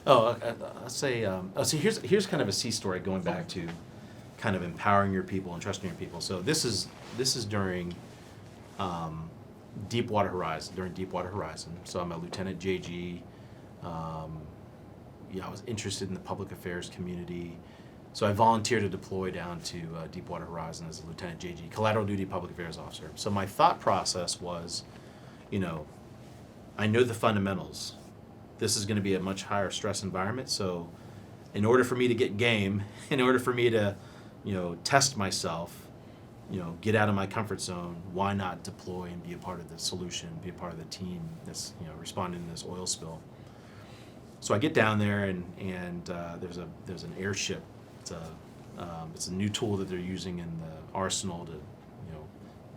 I'll say. So here's kind of a C story going back to kind of empowering your people and trusting your people. So this is during Deepwater Horizon. During Deepwater Horizon. So I'm a Lieutenant JG. I was interested in the public affairs community. So I volunteered to deploy down to Deepwater Horizon as a Lieutenant JG, collateral duty public affairs officer. So my thought process was, I know the fundamentals. This is going to be a much higher stress environment. So in order for me to get game, in order for me to, test myself, get out of my comfort zone, why not deploy and be a part of the solution, be a part of the team that's, responding to this oil spill. So I get down there and there's an airship. It's a new tool that they're using in the arsenal to,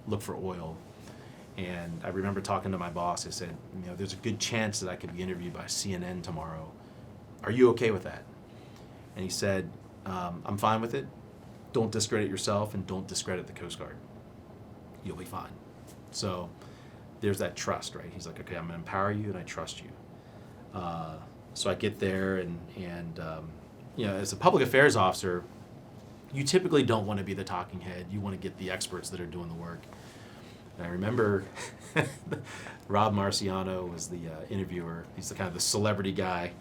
look for oil. And I remember talking to my boss. I said, there's a good chance that I could be interviewed by CNN tomorrow. Are you okay with that? And he said, I'm fine with it. Don't discredit yourself and don't discredit the Coast Guard. You'll be fine. So there's that trust, right? He's like, okay, I'm going to empower you and I trust you. So I get there and as a public affairs officer, you typically don't want to be the talking head. You want to get the experts that are doing the work. And I remember Rob Marciano was the interviewer. He's the kind of the celebrity guy.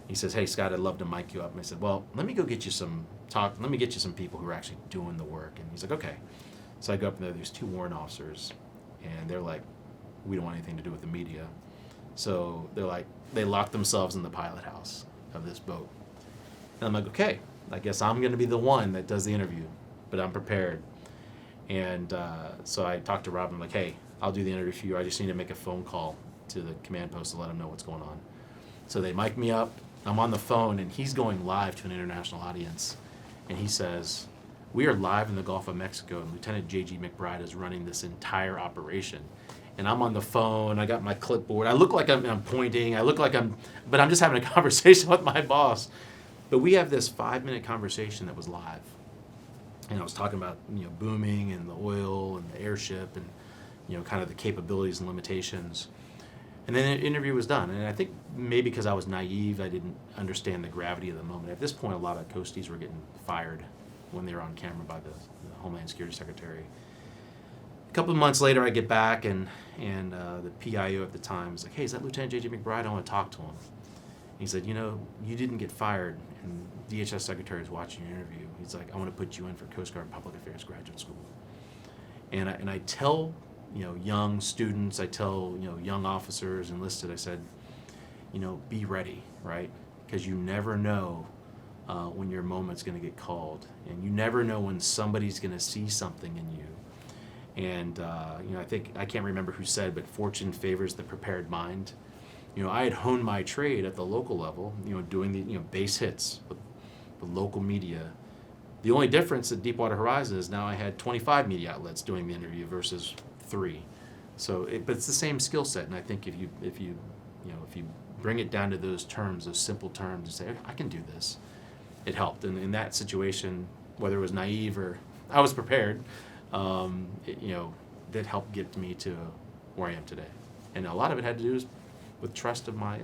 He says, hey, Scott, I'd love to mic you up. And I said, well, let me go get you some talk. Let me get you some people who are actually doing the work. And he's like, okay. So I go up and there's two warrant officers. And they're like, we don't want anything to do with the media. So they're like, they lock themselves in the pilot house of this boat. And I'm like, okay, I guess I'm going to be the one that does the interview, but I'm prepared. And so I talked to Rob. I'm like, hey, I'll do the interview for you. I just need to make a phone call to the command post to let them know what's going on. So they mic me up. I'm on the phone, and he's going live to an international audience. And he says, we are live in the Gulf of Mexico, and Lieutenant J.G. McBride is running this entire operation. And I'm on the phone. I got my clipboard. I look like I'm pointing. But I'm just having a conversation with my boss. But we have this 5-minute conversation that was live. And I was talking about, booming and the oil and the airship and, kind of the capabilities and limitations. And then the interview was done. And I think maybe because I was naive, I didn't understand the gravity of the moment. At this point, a lot of Coasties were getting fired when they were on camera by the Homeland Security Secretary. A couple of months later, I get back, and the PIO at the time was like, hey, is that Lieutenant J.J. McBride? I want to talk to him. He said, you didn't get fired, and DHS Secretary is watching your interview. He's like, I want to put you in for Coast Guard Public Affairs Graduate School. And I tell, young students, I tell, young officers enlisted, I said, be ready, right? Because you never know when your moment's going to get called, and you never know when somebody's going to see something in you. And, I can't remember who said, but fortune favors the prepared mind. I had honed my trade at the local level, doing the, base hits with the local media. The only difference at Deepwater Horizon is now I had 25 media outlets doing the interview versus 3. So, but it's the same skill set. And I think if you bring it down to those terms, those simple terms, and say, I can do this, it helped. And in that situation, whether it was naive or I was prepared, that helped get me to where I am today. And a lot of it had to do with trust of my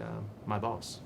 boss.